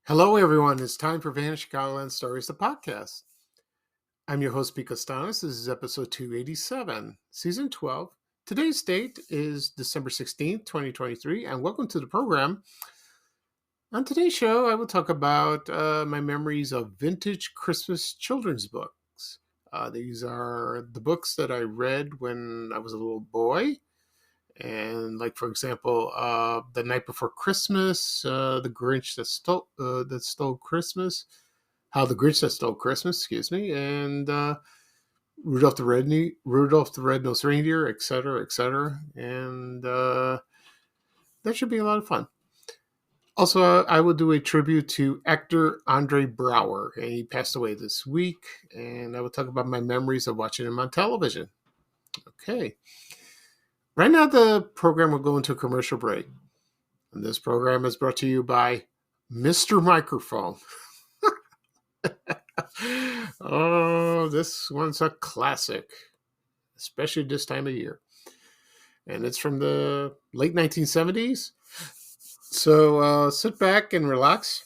Hello, everyone. It's time for Vanished Chicagoland Stories, the podcast. I'm your host, Pete Costanis. This is episode 287, season 12. Today's date is December 16th, 2023, and welcome to the program. On today's show, I will talk about my memories of vintage Christmas children's books. These are the books that I read when I was a little boy. And like, for example, The Night Before Christmas, The Grinch That Stole Christmas, How the Grinch That Stole Christmas, and Rudolph the Red-Nosed Reindeer, etc. And that should be a lot of fun. Also, I will do a tribute to actor Andre Braugher, and he passed away this week. And I will talk about my memories of watching him on television. Okay. Right now, the program will go into a commercial break. And this program is brought to you by Mr. Microphone. Oh, this one's a classic, especially this time of year. And it's from the late 1970s. So sit back and relax.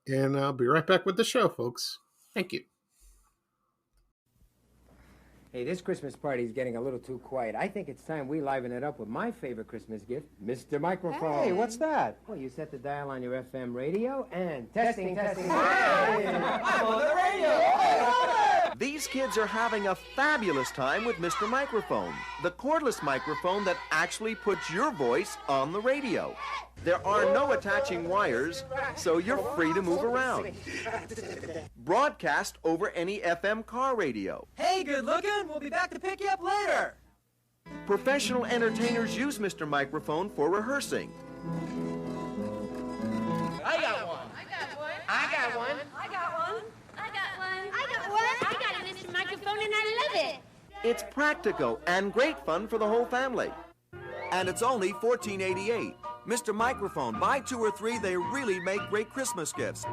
And I'll be right back with the show, folks. Thank you. Hey, this Christmas party is getting a little too quiet. I think it's time we liven it up with my favorite Christmas gift, Mr. Microphone. Hey, what's that? Well, you set the dial on your FM radio and testing. Hey, I'm on the radio! These kids are having a fabulous time with Mr. Microphone, the cordless microphone that actually puts your voice on the radio. There are no attaching wires, so you're free to move around. Broadcast over any FM car radio. Hey, good looking. We'll be back to pick you up later. Professional entertainers use Mr. Microphone for rehearsing. I got one. I got one. I got a Mr. Microphone and I love it. It's practical and great fun for the whole family. And it's only $14.88. Mr. Microphone, buy 2 or 3, they really make great Christmas gifts.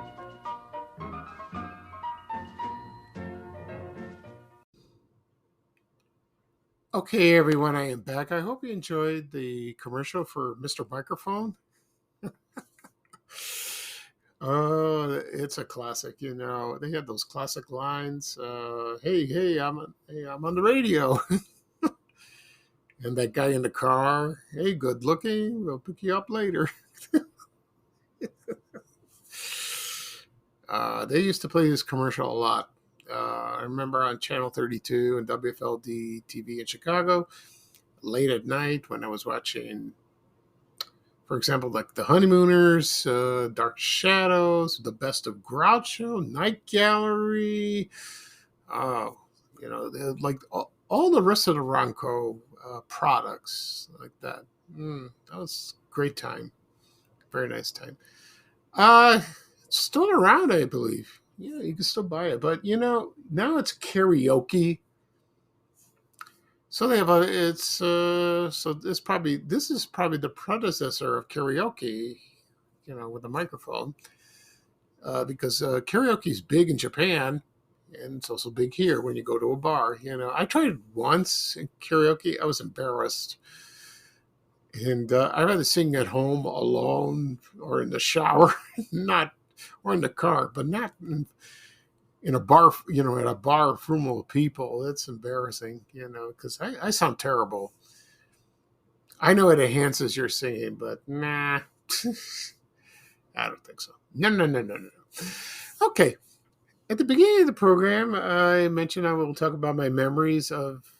Okay, everyone, I am back. I hope you enjoyed the commercial for Mr. Microphone. Oh, it's a classic. You know, they had those classic lines. Hey, I'm on the radio. And that guy in the car, hey, good looking. We'll pick you up later. They used to play this commercial a lot. I remember on Channel 32 and WFLD TV in Chicago, late at night when I was watching, for example, like The Honeymooners, Dark Shadows, The Best of Groucho, Night Gallery, like all the rest of the Ronco products like that. That was a great time. Very nice time. It's still around, I believe. Yeah, you can still buy it. But, now it's karaoke. So they have this is probably the predecessor of karaoke, with a microphone. Because karaoke is big in Japan, and it's also big here when you go to a bar. I tried it once in karaoke. I was embarrassed. And I'd rather sing at home alone or in the shower, or in the car, but not in a bar, at a bar full of people. It's embarrassing, because I sound terrible. I know it enhances your singing, but nah, I don't think so. No. Okay. At the beginning of the program, I mentioned I will talk about my memories of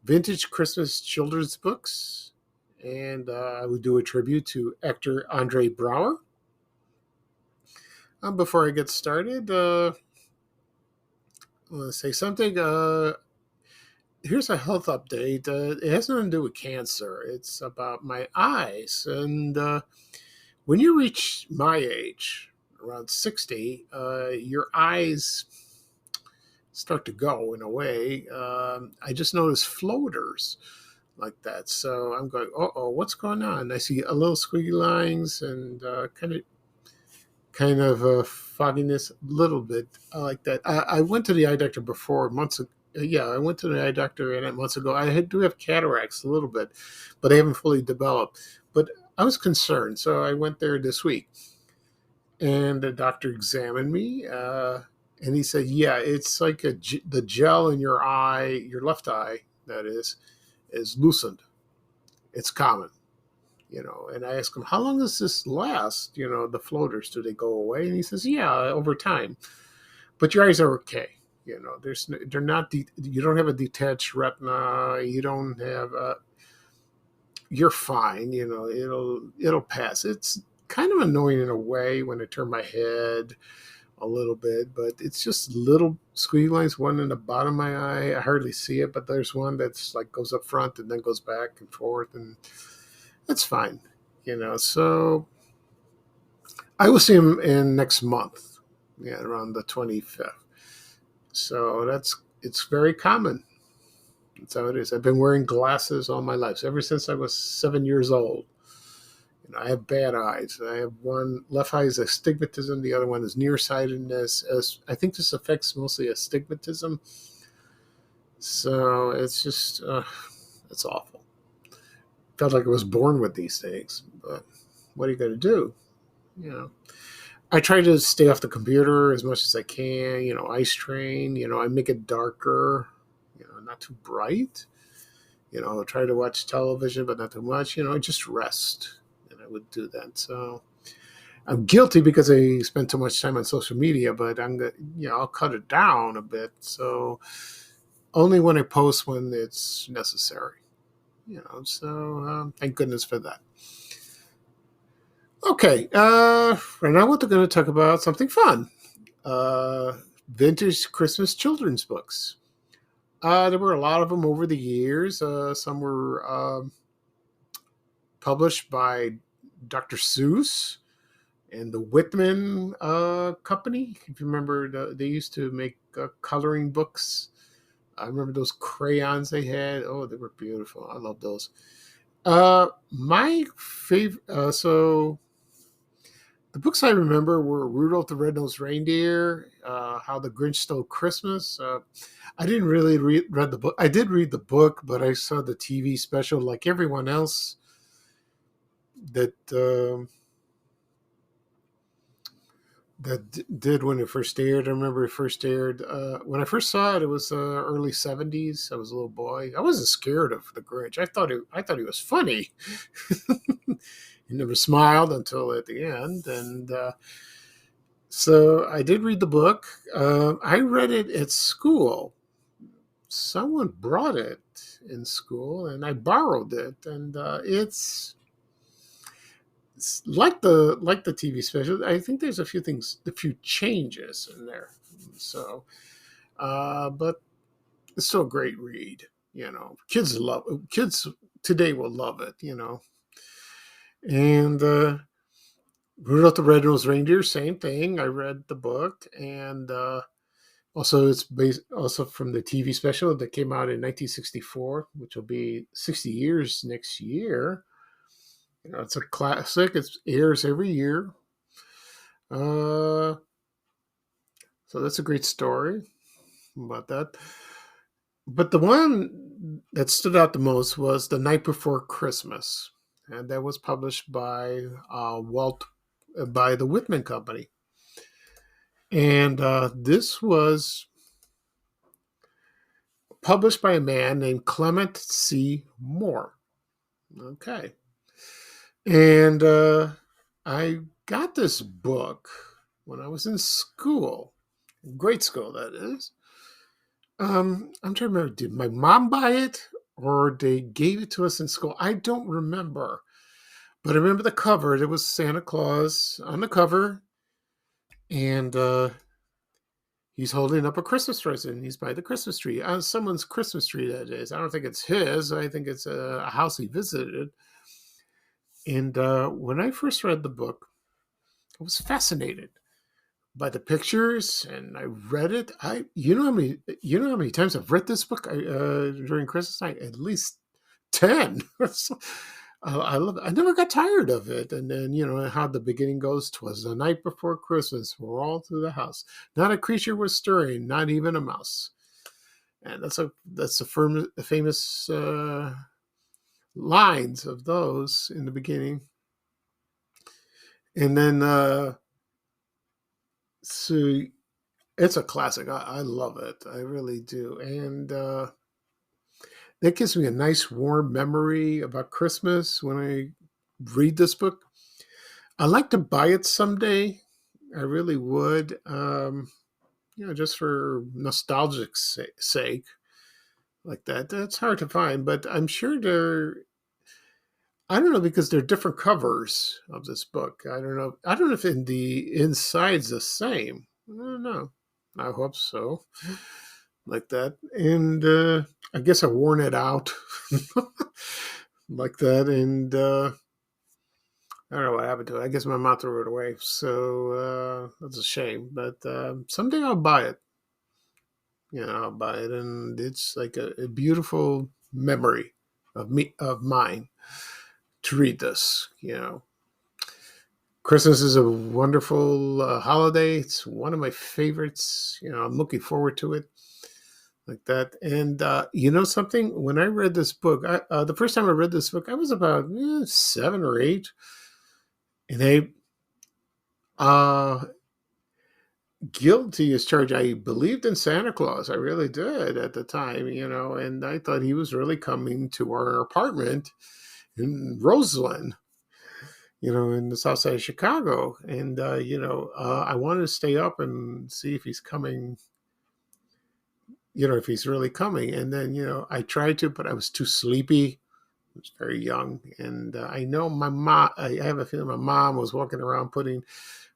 vintage Christmas children's books, and I will do a tribute to actor Andre Braugher. Before I get started, I want to say something. Here's a health update. It has nothing to do with cancer. It's about my eyes. And when you reach my age, around 60, your eyes start to go in a way. I just noticed floaters like that. So I'm going, oh, what's going on? I see a little squiggly lines and kind of fogginess, a little bit like that. I went to the eye doctor before months ago. Yeah, I went to the eye doctor months ago. Do have cataracts a little bit, but they haven't fully developed. But I was concerned, so I went there this week, and the doctor examined me, and he said, "Yeah, it's like the gel in your eye, your left eye, that is loosened. It's common." And I asked him, how long does this last? The floaters, do they go away? And he says, yeah, over time. But your eyes are okay. They're not, you don't have a detached retina. You don't have, you're fine. It'll pass. It's kind of annoying in a way when I turn my head a little bit, but it's just little squiggly lines, one in the bottom of my eye. I hardly see it, but there's one that's like goes up front and then goes back and forth, and that's fine, So I will see him in next month, around the 25th. So it's very common. That's how it is. I've been wearing glasses all my life, ever since I was 7 years old. I have bad eyes. I have one left eye is astigmatism. The other one is nearsightedness. I think this affects mostly astigmatism. So it's just, it's awful. Felt like I was born with these things, but what are you going to do? I try to stay off the computer as much as I can, ice train, I make it darker, not too bright, try to watch television, but not too much, just rest. And I would do that. So I'm guilty because I spend too much time on social media, but I'll cut it down a bit. So only when I post when it's necessary. So thank goodness for that. Okay, right now we're going to talk about something fun. Vintage Christmas children's books. There were a lot of them over the years. Some were published by Dr. Seuss and the Whitman Company. If you remember, they used to make coloring books. I remember those crayons they had. Oh, they were beautiful. I love those. My favorite, so the books I remember were Rudolph the Red-Nosed Reindeer, How the Grinch Stole Christmas. I didn't really read the book. I did read the book, but I saw the TV special like everyone else that did when it first aired. I remember it first aired. When I first saw it, it was early 70s. I was a little boy. I wasn't scared of the Grinch. I thought he was funny. He never smiled until at the end. And so I did read the book. I read it at school. Someone brought it in school, and I borrowed it. And it's like the TV special. I think there's a few changes in there. So, but it's still a great read. Kids today will love it. And Rudolph the Red-Nosed Reindeer, same thing. I read the book, and also it's based also from the TV special that came out in 1964, which will be 60 years next year. It's a classic. It airs every year. So that's a great story about that. But the one that stood out the most was The Night Before Christmas, and that was published by by the Whitman Company. And this was published by a man named Clement C. Moore. Okay. And I got this book when I was in school, grade school, that is. I'm trying to remember, did my mom buy it or they gave it to us in school? I don't remember. But I remember the cover. It was Santa Claus on the cover. And he's holding up a Christmas present. He's by the Christmas tree. On someone's Christmas tree, that is. I don't think it's his. I think it's a house he visited. And when I first read the book, I was fascinated by the pictures, and I read it. You know how many times I've read this book during Christmas night? At least 10. So, I love it. I never got tired of it. And then, how the beginning goes. 'Twas the night before Christmas. We're all through the house. Not a creature was stirring, not even a mouse. And that's a famous lines of those in the beginning. And then, so it's a classic. I love it. I really do. And that gives me a nice warm memory about Christmas when I read this book. I'd like to buy it someday. I really would. Just for nostalgic sake, like that. That's hard to find, but I'm sure I don't know, because they're different covers of this book. I don't know. I don't know if the inside's the same. I don't know. I hope so. Like that. And I guess I worn it out like that. And I don't know what happened to it. I guess my mom threw it away. So that's a shame. But someday I'll buy it. I'll buy it. And it's like a beautiful memory of mine to read this. Christmas is a wonderful holiday. It's one of my favorites. I'm looking forward to it, like that. And something? When I read this book, the first time I read this book, I was about 7 or 8, and guilty as charged. I believed in Santa Claus. I really did at the time. And I thought he was really coming to our apartment in Roseland, in the south side of Chicago. And, I wanted to stay up and see if he's coming, if he's really coming. And then, I tried to, but I was too sleepy. I was very young. And I know my mom, I have a feeling my mom was walking around putting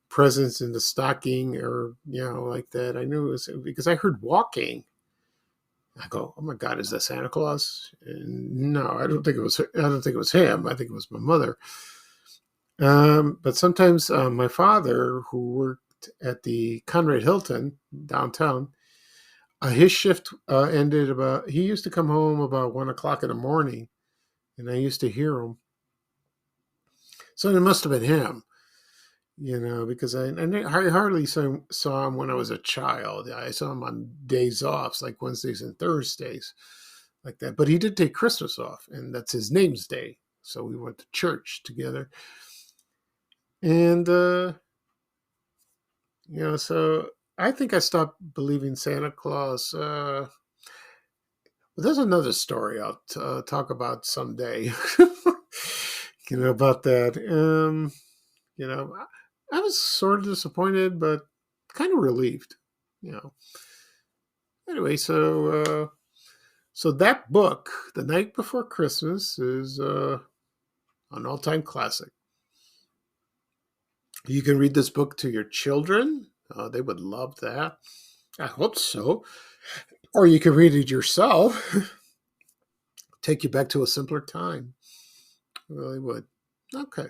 presents in the stocking, or, like that. I knew it was because I heard walking. I go, oh my God, is that Santa Claus? And no, I don't think it was. I don't think it was him. I think it was my mother. But sometimes my father, who worked at the Conrad Hilton downtown, his shift ended about. He used to come home about 1 o'clock in the morning, and I used to hear him. So it must have been him, because I hardly saw him when I was a child. I saw him on days off, like Wednesdays and Thursdays, like that. But he did take Christmas off, and that's his name's day. So we went to church together. And, so I think I stopped believing Santa Claus. Well, there's another story I'll talk about someday, about that. I was sort of disappointed, but kind of relieved, Anyway, so that book, The Night Before Christmas, is an all-time classic. You can read this book to your children. They would love that. I hope so. Or you can read it yourself. Take you back to a simpler time. It really would. Okay.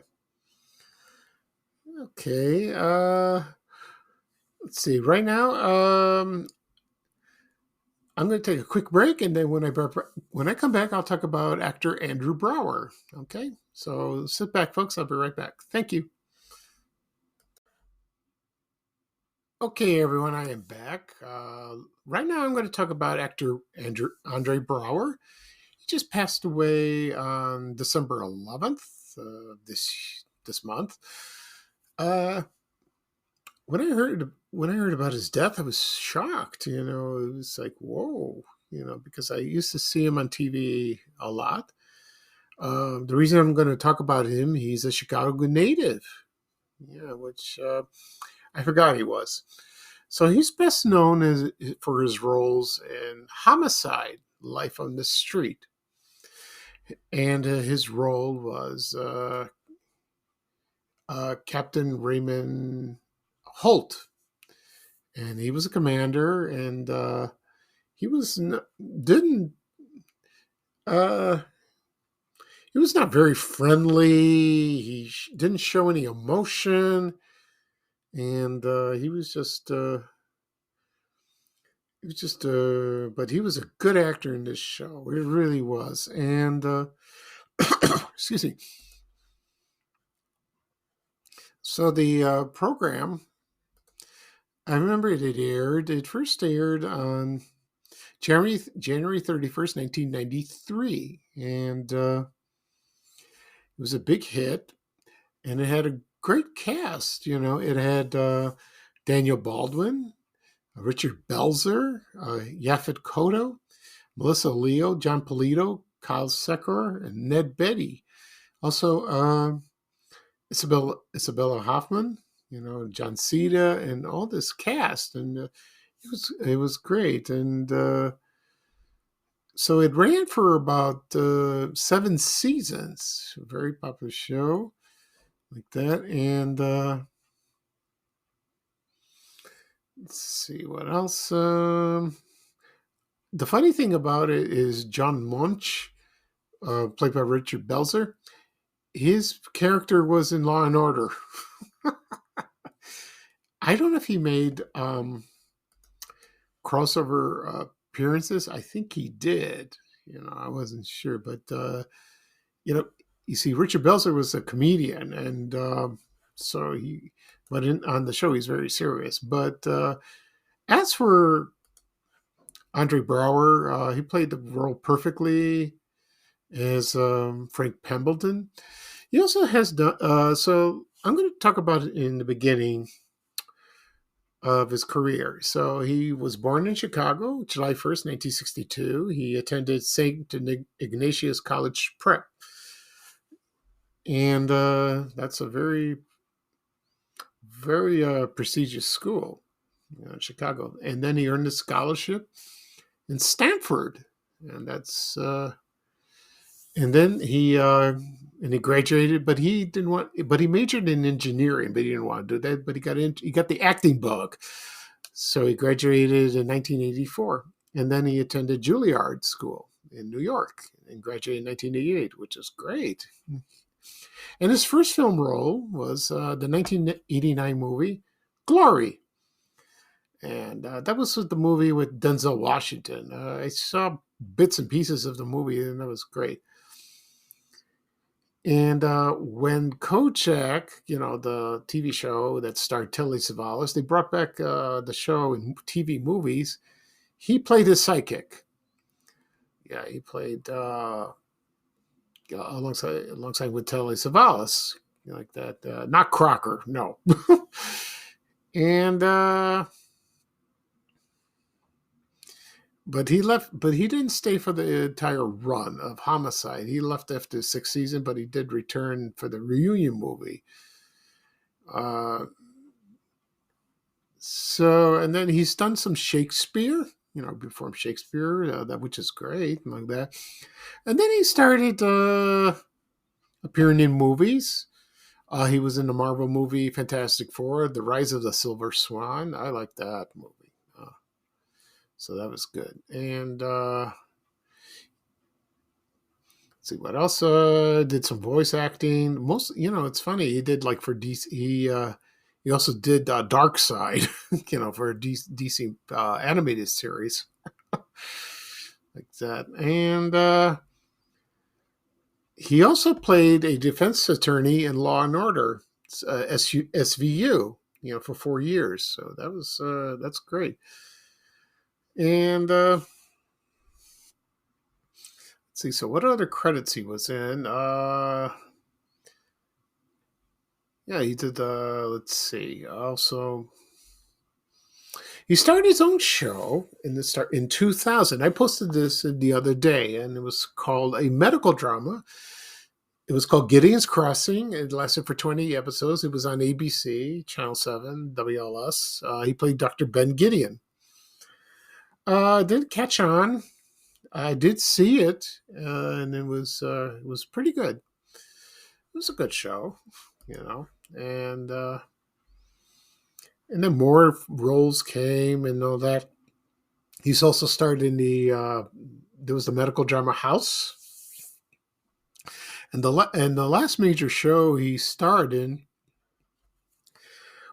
Let's see. Right now, I'm going to take a quick break, and then when I come back, I'll talk about actor Andre Braugher. Okay. So sit back, folks. I'll be right back. Thank you. Okay, everyone, I am back. Right now, I'm going to talk about actor Andre Braugher. He just passed away on December 11th this month. When I heard about his death, I was shocked. It was like, whoa, because I used to see him on TV a lot. The reason I'm going to talk about him, he's a Chicago native. Which I forgot he was. So he's best known for his roles in Homicide: Life on the Street, and his role was Captain Raymond Holt, and he was a commander, and he was he was not very friendly. He didn't show any emotion, and but he was a good actor in this show. It really was. And excuse me. So the program, I remember it first aired on January 31st, 1993. And it was a big hit. And it had a great cast. It had Daniel Baldwin, Richard Belzer, Yaphet Kotto, Melissa Leo, John Polito, Kyle Secor, and Ned Beatty. Also, Isabella Hoffman, John Cena, and all this cast, and it was great. And so it ran for about 7 seasons. A very popular show like that. And let's see what else. The funny thing about it is John Munch, played by Richard Belzer, his character was in Law and Order. I don't know if he made crossover appearances. I think he did. I wasn't sure, but you see, Richard Belzer was a comedian, and on the show he's very serious. But as for Andre Braugher, he played the role perfectly as Frank Pembleton. He also has done. So I'm going to talk about it in the beginning of his career. So he was born in Chicago, July 1st, 1962. He attended St. Ignatius College Prep. And that's a very, very prestigious school in Chicago. And then he earned a scholarship in Stanford. And that's... and then he graduated, but he didn't want. But he majored in engineering, but he didn't want to do that. But he got the acting bug, so he graduated in 1984, and then he attended Juilliard School in New York and graduated in 1988, which is great. And his first film role was the 1989 movie Glory, and that was the movie with Denzel Washington. I saw bits and pieces of the movie, and that was great. And when Kojak, the TV show that starred Telly Savalas, they brought back the show in TV movies, he played his sidekick. Yeah, he played alongside with Telly Savalas, like that. Not Crocker, no. And but he left. But he didn't stay for the entire run of Homicide. He left after the 6th season, but he did return for the reunion movie. And then he's done some Shakespeare. Before Shakespeare, which is great, like that. And then he started appearing in movies. He was in the Marvel movie Fantastic Four: The Rise of the Silver Swan. I like that movie. So that was good. And let's see what else. Did some voice acting. It's funny. He did for DC. He also did Dark Side, for a DC animated series, like that. And he also played a defense attorney in Law and Order, SVU, for 4 years. So that's great. And let's see. So what other credits he was in? Yeah, he did. Let's see. Also, he started his own show in 2000. I posted this the other day, and it was called a medical drama. It was called Gideon's Crossing. It lasted for 20 episodes. It was on ABC, Channel 7, WLS. He played Dr. Ben Gideon. Didn't catch on. I did see it, and it was pretty good. It was a good show, and then more roles came and all that. He's also starred in there was the medical drama House, And the last major show he starred in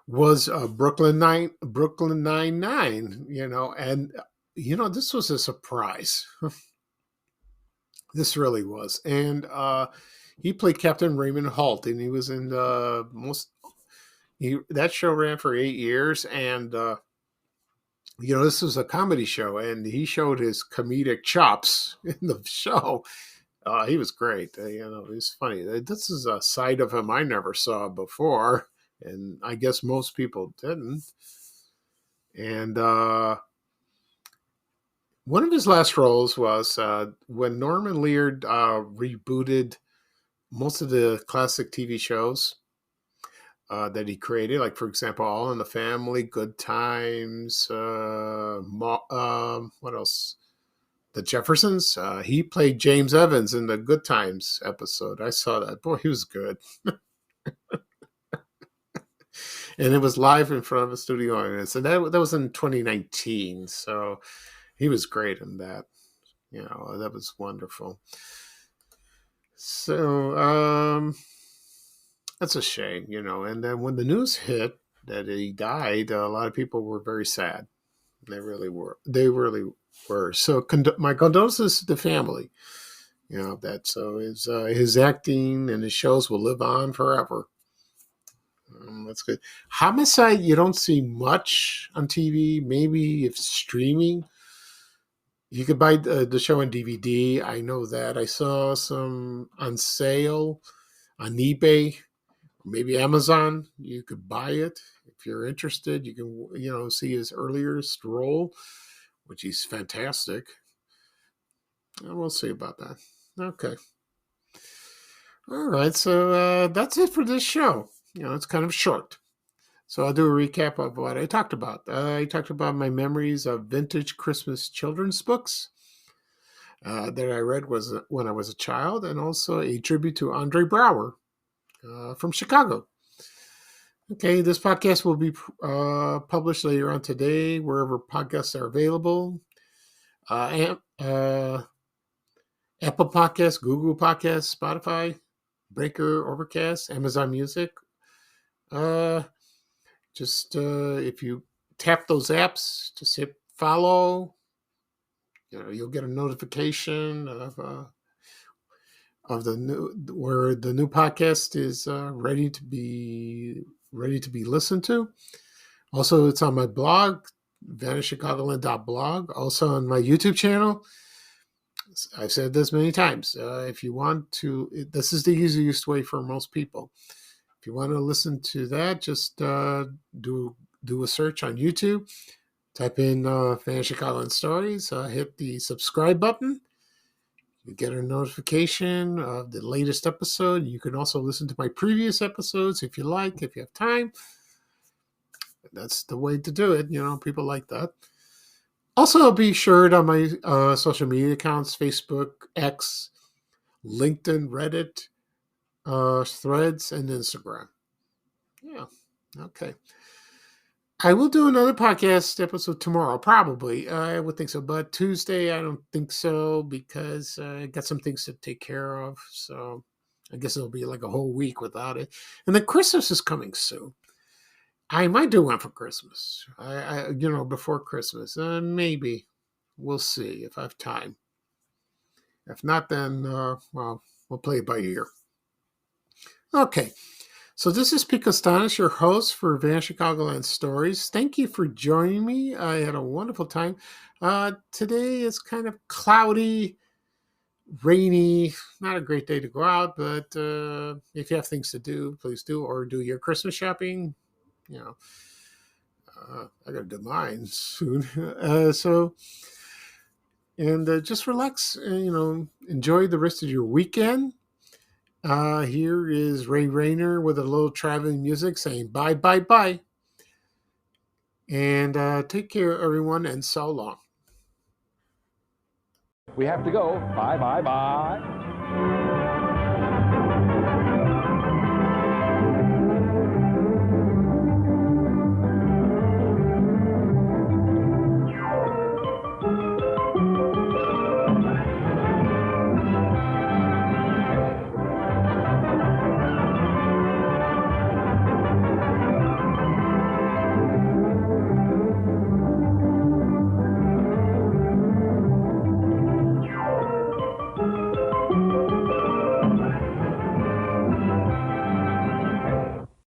was Brooklyn Nine. And this was a surprise. This really was, and he played Captain Raymond Holt, and he was in the most. That show ran for 8 years, and this was a comedy show, and he showed his comedic chops in the show. He was great. He's funny. This is a side of him I never saw before, and I guess most people didn't. And one of his last roles was when Norman Lear rebooted most of the classic TV shows that he created, like, for example, All in the Family, Good Times, what else? The Jeffersons. He played James Evans in the Good Times episode. I saw that. Boy, he was good. And it was live in front of a studio audience. And that was in 2019. So he was great in that. That was wonderful. So that's a shame, And then when the news hit that he died, a lot of people were very sad. They really were. So my condolences to the family. That so his acting and his shows will live on forever. That's good. Homicide, you don't see much on TV. Maybe if streaming, you could buy the show on DVD. I know that. I saw some on sale on eBay, maybe Amazon. You could buy it if you're interested. You can, see his earliest role, which he's fantastic. And we'll see about that. Okay. All right. So that's it for this show. It's kind of short. So I'll do a recap of what I talked about. I talked about my memories of vintage Christmas children's books that I read when I was a child, and also a tribute to Andre Braugher from Chicago. Okay, this podcast will be published later on today, wherever podcasts are available. Apple Podcasts, Google Podcasts, Spotify, Breaker, Overcast, Amazon Music. If you tap those apps, just hit follow. You'll get a notification of the new podcast is ready to be listened to. Also, it's on my blog, vanishchicagoland.blog. Also on my YouTube channel. I've said this many times. If you want to, this is the easiest way for most people. If you want to listen to that, just do a search on YouTube. Type in Vanish Chicagoland Stories. Hit the subscribe button. You get a notification of the latest episode. You can also listen to my previous episodes if you like, if you have time. That's the way to do it. People like that. Also, be sure on my social media accounts, Facebook, X, LinkedIn, Reddit, Threads, and Instagram. Yeah, okay. I will do another podcast episode tomorrow, probably. I would think so. But Tuesday, I don't think so, because I got some things to take care of. So I guess it'll be like a whole week without it. And then Christmas is coming soon. I might do one for Christmas. Before Christmas. Maybe. We'll see if I have time. If not, then, we'll play it by ear. Okay. So this is Pete Costanis, your host for Vanish Chicagoland Stories. Thank you for joining me. I had a wonderful time. Today is kind of cloudy, rainy, not a great day to go out, but if you have things to do, please do, or do your Christmas shopping. I got to do mine soon. Just relax, enjoy the rest of your weekend. Here is Ray Rayner with a little traveling music saying bye, bye, bye. And take care, everyone, and so long. We have to go. Bye, bye, bye.